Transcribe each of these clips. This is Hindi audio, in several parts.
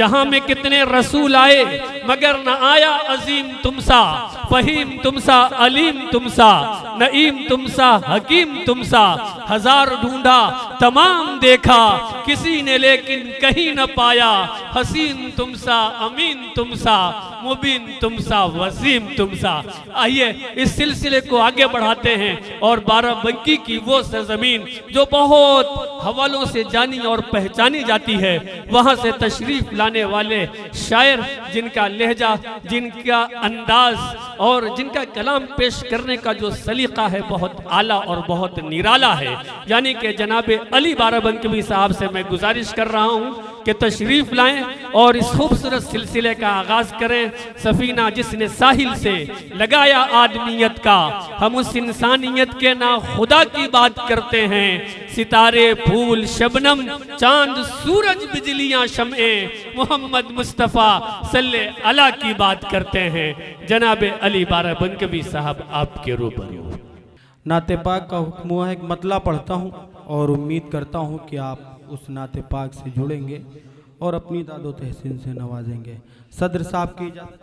जहां में कितने रसूल आए मगर न आया अजीम तुमसा, फहीम तुमसा, अलीम तुमसा, नईम तुमसा, हकीम तुमसा। हजार ढूंढा तमाम देखा, किसी ने लेकिन कहीं न पाया। हसीन तुमसा, अमीन तुमसा, मुबीन तुमसा, वसीम तुमसा। आइए इस सिलसिले को आगे बढ़ाते हैं और बाराबंकी की वो सरजमीन जो बहुत हवालों से जानी और पहचानी जाती है, वहां से तशरीफ लाने वाले शायर जिनका लहजा, जिनका अंदाज और जिनका कलाम पेश करने का जो सलीका है बहुत आला और बहुत निराला है, यानी कि जनाब अली बाराबंकी साहब से मैं गुजारिश कर रहा हूं कि तशरीफ लाएं और इस खूबसूरत सिलसिले का आगाज करें। सफीना जिसने साहिल से लगाया आदमियत का, हम उस इंसानियत के ना खुदा की बात करते हैं। सितारे, फूल, शबनम, चांद, सूरज, बिजलियां, शम्ए, मोहम्मद मुस्तफ़ा सल्ले अला की बात करते हैं। जनाब अली बाराबंकी साहब आपके रूबरू। नाते पाक का हुक्म हुआ है, एक मतला पढ़ता हूँ और उम्मीद करता हूँ कि आप उस नाते पाक से जुड़ेंगे और अपनी दादो तहसीन से नवाजेंगे। सदर साहब की इजाज़त,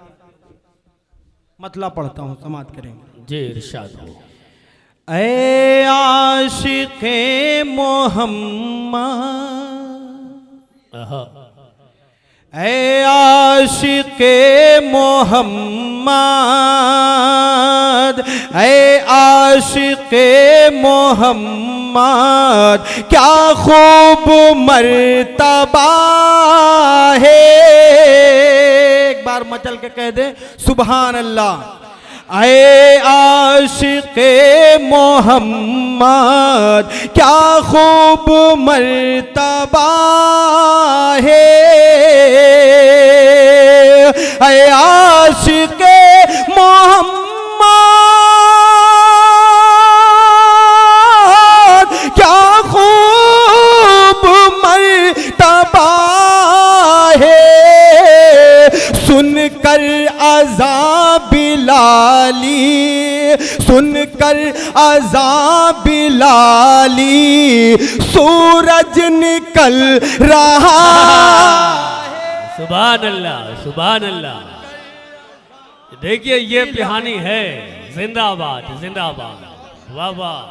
मतला पढ़ता हूँ, समाअत करेंगे। जी इरशाद हो। ऐ आशिक़े मोहम्मद, ऐ आशिक़े मोहम्मद, ऐ आशिक़े मोहम्मद, क्या खूब मर्तबा है। एक बार मचल के कह दे सुभान अल्लाह। ऐ आशिक़े मोहम्मद, क्या खूब मर्तबा है। ऐ आशिक़े मोहम्मद, क्या खूब मर्तबा है। सुनकर अज़ान बिलाली, सुनकर अज़ान बिलाली, सूरज निकल रहा है। सुभान अल्लाह, सुभान अल्लाह। देखिए ये पिहानी है। जिंदाबाद, जिंदाबाद। वाह वाह,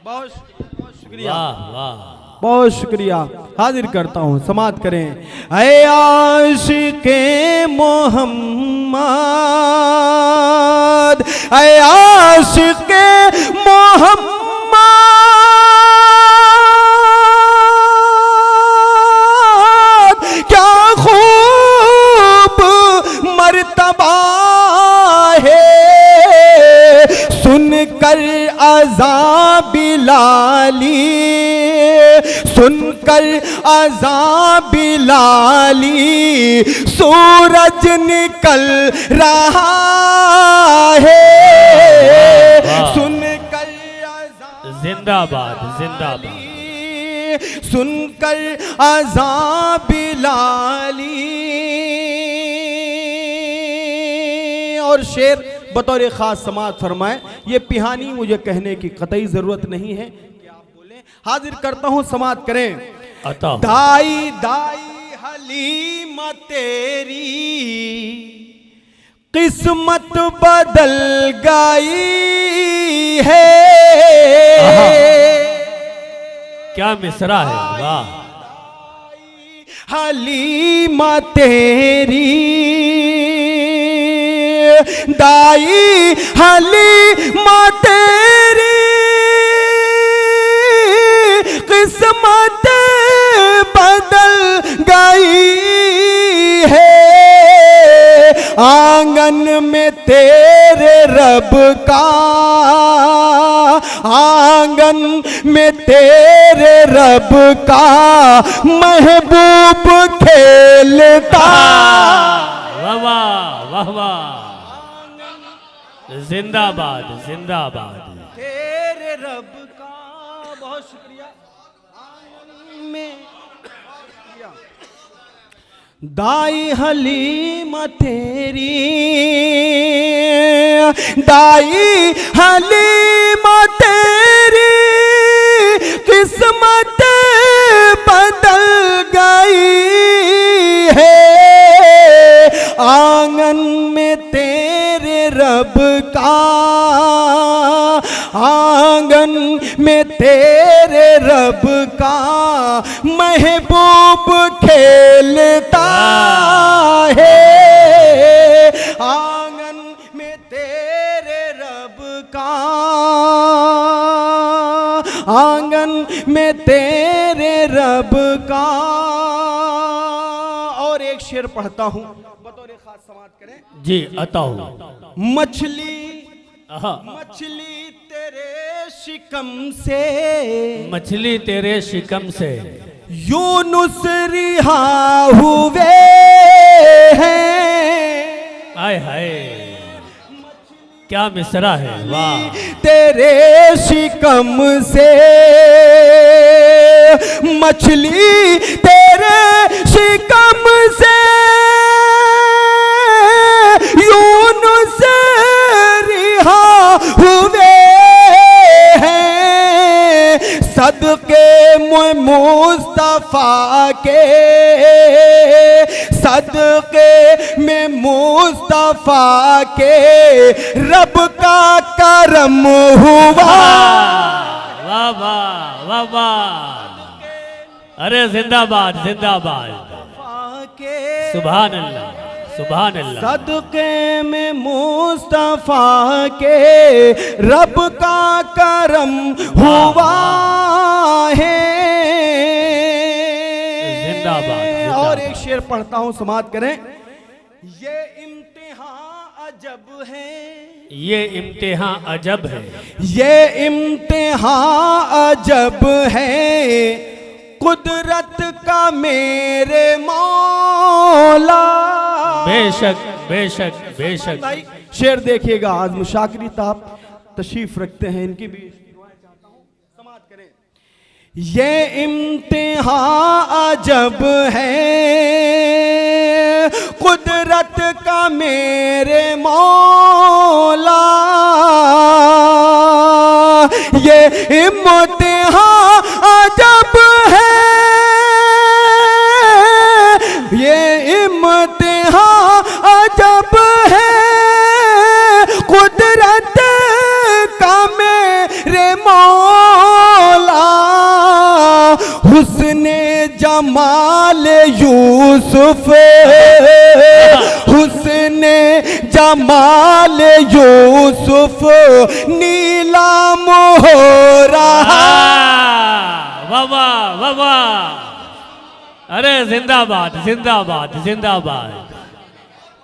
बहुत शुक्रिया, वाह वाह। बहुत शुक्रिया। हाजिर करता हूँ, समाअत करें। ऐ आशिक़े मोहम्मद, ऐ आशिक़े मोहम्मद, क्या खूब मर्तबा है। सुनकर अज़ान बिलाली, सुनकर अज़ान बिलाली, सूरज निकल रहा है। सुनकर अज़ान जिंदाबाद, जिंदाबाद। सुनकर अज़ान बिलाली। और शेर बतौर खास समाअत फरमाए। ये पिहानी मुझे कहने की कतई जरूरत नहीं है कि आप बोले। हाजिर करता हूँ, समाअत करें। दाई दाई हलीमा तेरी किस्मत बदल गई है। क्या मिसरा है, वाह। हलीमा तेरी, दाई हलीमा तेरी, किस्मत बदल गई है। आंगन में तेरे रब का, आंगन में तेरे रब का महबूब खेलता। वाह वाह, वाह वाह। जिंदाबाद, जिंदाबाद। तेरे रब का बहुत शुक्रिया। आंगन में दाई हलीमा तेरी, दाई हलीमा तेरी, किस्मत बदल गई है। रब का, आंगन में तेरे रब का महबूब खेलता है। आंगन में तेरे रब का, आंगन में तेरे रब का। और एक शेर पढ़ता हूं, बतौर खास समाअत करें जी। अताओ मछली तेरे शिकम से, मछली तेरे शिकम से यूनुस रिहा हुए हैं। आय हाय क्या मिसरा है, वाह। तेरे शिकम से, मछली तेरे शिकम से यूनुस रिहा हुए हैं। सदके मुस्तफा के, सदके में मुस्तफा के रब का करम हुआ। वाह वाह वाह वाह। अरे जिंदाबाद जिंदाबाद, सुभान अल्लाह सुभान अल्लाह। सदके में मुस्तफा के रब का करम हुआ है। जिंदाबाद। और एक शेर पढ़ता हूं, समाअत करें। ये इम्तिहान अजब है, ये इम्तिहान अजब है, ये इम्तिहान अजब है, कुदरत का मेरे मौला। बेशक बेशक बेशक। भाई शेर देखिएगा, आज मुशाकरी साहब तशरीफ रखते हैं, इनकी भी दुआएं चाहता हूं, समाअत करें। ये इम्तिहान अजब है, कुदरत का मेरे मौला। ये इम्तिहान अजब है, ये इम्तिहान अजब है, कुदरत का मेरे मौला। हुस्ने जमाल यूसुफ, हुस्ने जमाल यूसुफ नीलाम हो रहा। वाह वाह वाह वाह। अरे जिंदाबाद जिंदाबाद जिंदाबाद,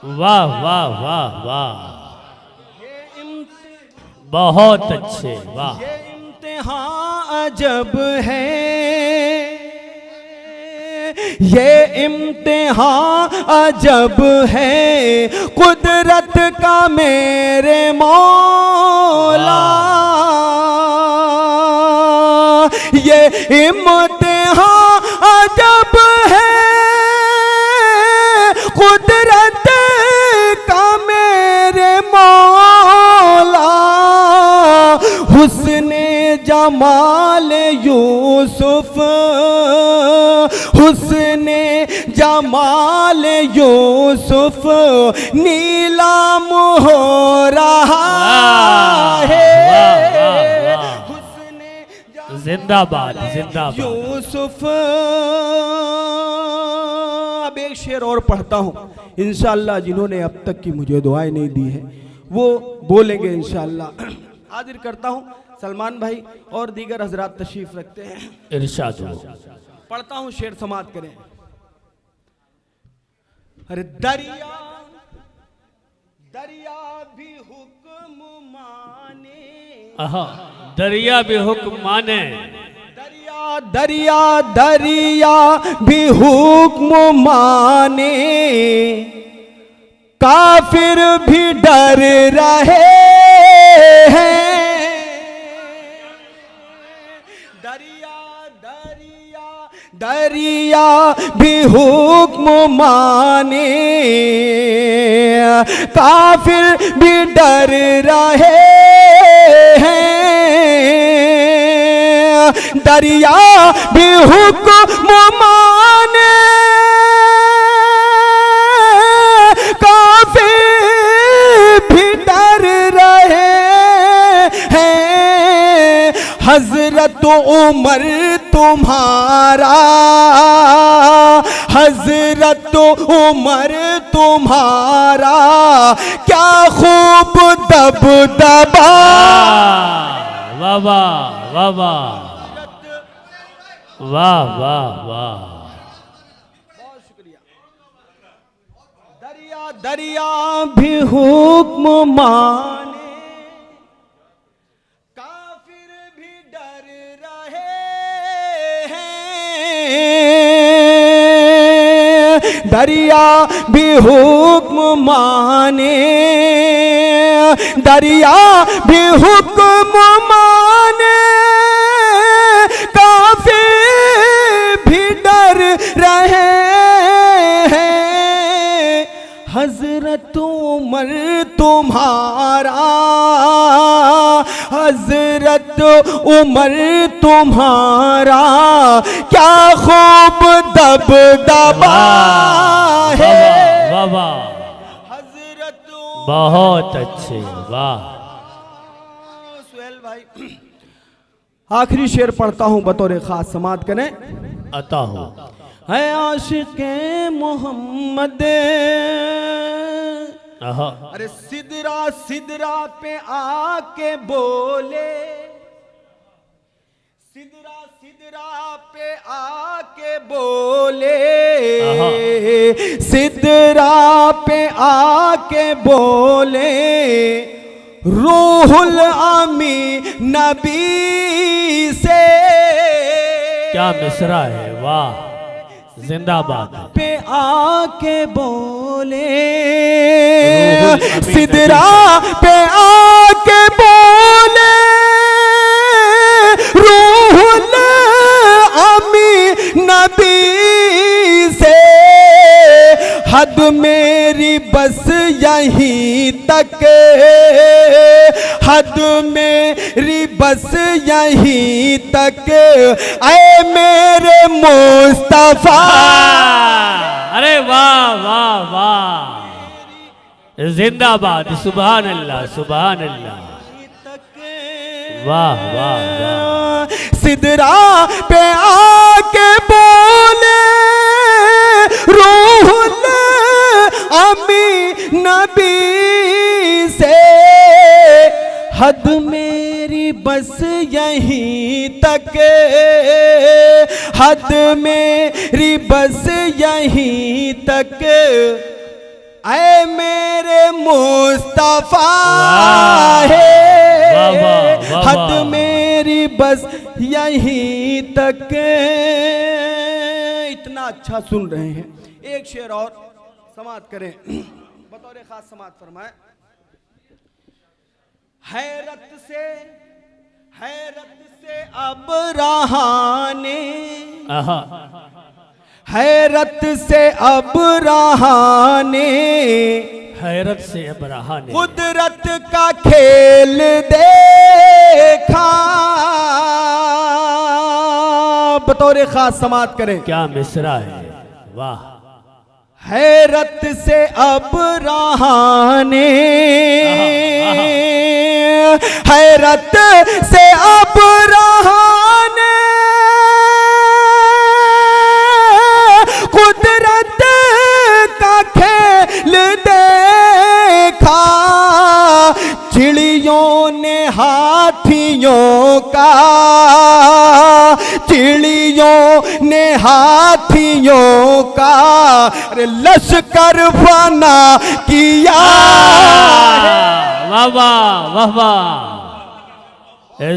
वाह वाह वाह वाह, बहुत अच्छे, वाह। ये इम्तिहान अजब है, ये इम्तिहान अजब है, कुदरत का मेरे मौला। ये इम्तिहान अजब है, कुदरत का मेरे मौला। हुस्ने जमाल यूसुफ, हुस्ने जमाल यूसुफ नीलाम हो रहा है। जिंदाबाद जिंदाबाद यूसुफ। अब एक शेर और पढ़ता हूँ, इंशाअल्लाह जिन्होंने अब तक की मुझे दुआएं नहीं दी है वो बोलेंगे इंशाअल्लाह। हाजिर करता हूँ सलमान भाई और दीगर हजरात तशरीफ रखते हैं। इरशाद हो। पढ़ता हूँ शेर, समाअत करें। अरे दरिया दरिया भी हुक्म माने, आहा, दरिया भी हुक्म माने, दरिया दरिया दरिया भी हुक्म माने, काफिर भी डर रहे हैं। दरिया दरिया दरिया भी हुक्म माने, काफिर भी डर रहे हैं। दरिया भी हुक्म माने, काफिर भी डर हजरत उमर तुम्हारा, हजरत उमर तुम्हारा क्या खूब दबदबा। वाह वाह वाह वाह वाह वाह। बहुत शुक्रिया। दरिया दरिया भी हुक्म माने, काफिर भी डर रहे हैं। दरिया भी हुक्म माने, दरिया भी हुक्म माने, काफिर भी डर रहे हैं। हजरत उमर तुम्हारा, हजरत उमर तुम्हारा क्या खूब दबदबा है। वाह वाह, हजरत बहुत अच्छे, वाह। सुहेल भाई, आखिरी शेर पढ़ता हूं, बतौर खास समात करें। अता हो है आशिक़े मोहम्मद, अरे सिदरा सिदरा पे आके बोले, सिदरा सिदरा पे आके बोले, सिदरा पे आके बोले, रूहुल अमी नबी से। क्या मिसरा है, वाह, जिंदाबाद। पे आके बोले, सिदरा पे आके बोले, रूहुल अमी नबी से। हद मेरी बस यहीं तक, हद मेरी बस यहीं तक, ऐ मेरे मुस्तफा। अरे वाह वाह वाह, जिंदाबाद, सुभान अल्लाह सुभान अल्लाह, वाह वाह वाह। सिदरा पे आके बोले, रूहुल अमी नबी से। हद मेरी बस यहीं तक, हद मेरी बस यहीं तक, ऐ मेरे मुस्तफा है। हद मेरी बस यहीं तक। इतना अच्छा सुन रहे हैं, एक शेर और समात करें, बतौर खास समात फरमाए। हैरत से अब रहाने, हैरत से अब रहाने, हैरत से अब रहाने, कुदरत का खेल देखा। बतौर खास समात करें। क्या मिसरा है, वाह। हैरत से अब रहाने, हैरत से अब रहाने, कुदरत का खेल देखा। चिड़ियों ने हाथियों का, चिड़ियों ने हाथियों का, अरे लश्कर बना किया। वाह वाह वाह वाह,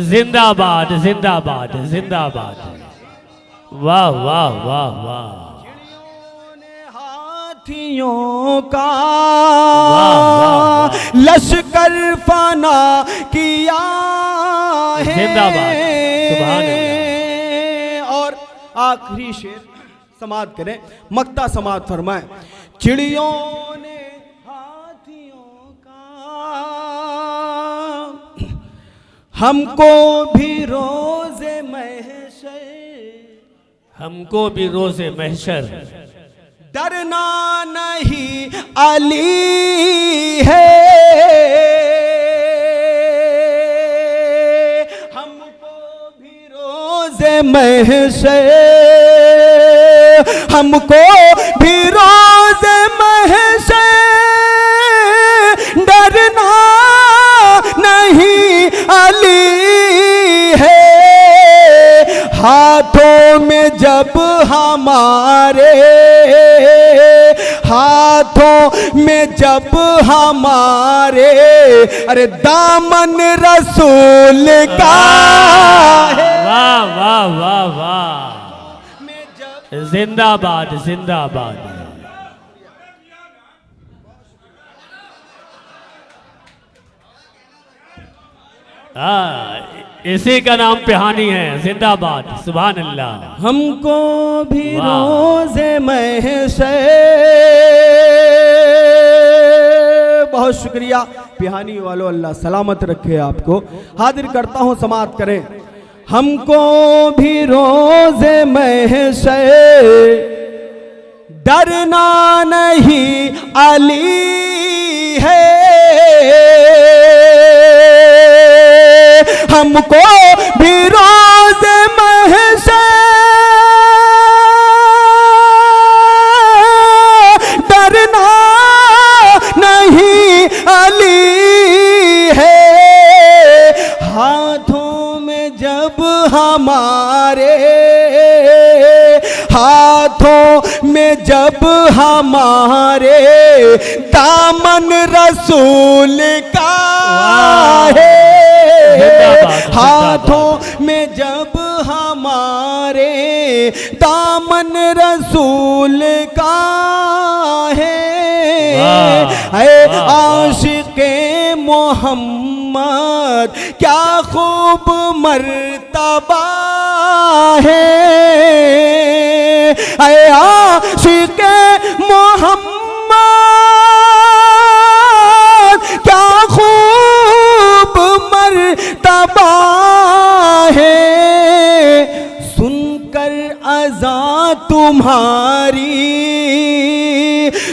जिंदाबाद जिंदाबाद जिंदाबाद, वाह वाह वाह वाह। हाथियों का वाह, लश्कर फना किया है। जिंदाबाद, सुभान अल्लाह। और आखिरी शेर समात करें, मक्ता समात फरमाए। चिड़ियों ने हाथियों का, हमको भी रोज़े महशर, हमको भी रोज़े महशर, डरना नहीं अली है। हमको महशर, हमको भी रोज महशर डरना नहीं अली है। हाथों में जब हमारे, हाथों में जब हमारे, अरे दामन रसूल का है। वाह वाह वाह वाह, जिंदाबाद जिंदाबाद। इसी का नाम पिहानी है, जिंदाबाद, सुभान अल्लाह। हमको भी रोज़े महशर, बहुत शुक्रिया पिहानी वालों, अल्लाह सलामत रखे आपको। हाजिर करता हूँ, समाअत करें। हमको भी रोज़े महशर डरना नहीं अली है, हमको भी रोज़ महशर डरना नहीं अली है। हाथों में जब हमारे, हाथों में जब हमारे दामन रसूल का है। हाथों में जब हमारे दामन रसूल का है। आशिक़े मोहम्मद क्या खूब मर्तबा है। आशिक़े मोहम्मद क्या खूब मर्तबा है। सुनकर अज़ा तुम्हारी,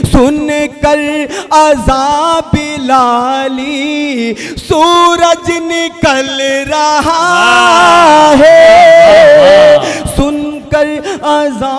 सुनकर अज़ा बिलाली, सूरज निकल रहा है। सुनकर अज़ा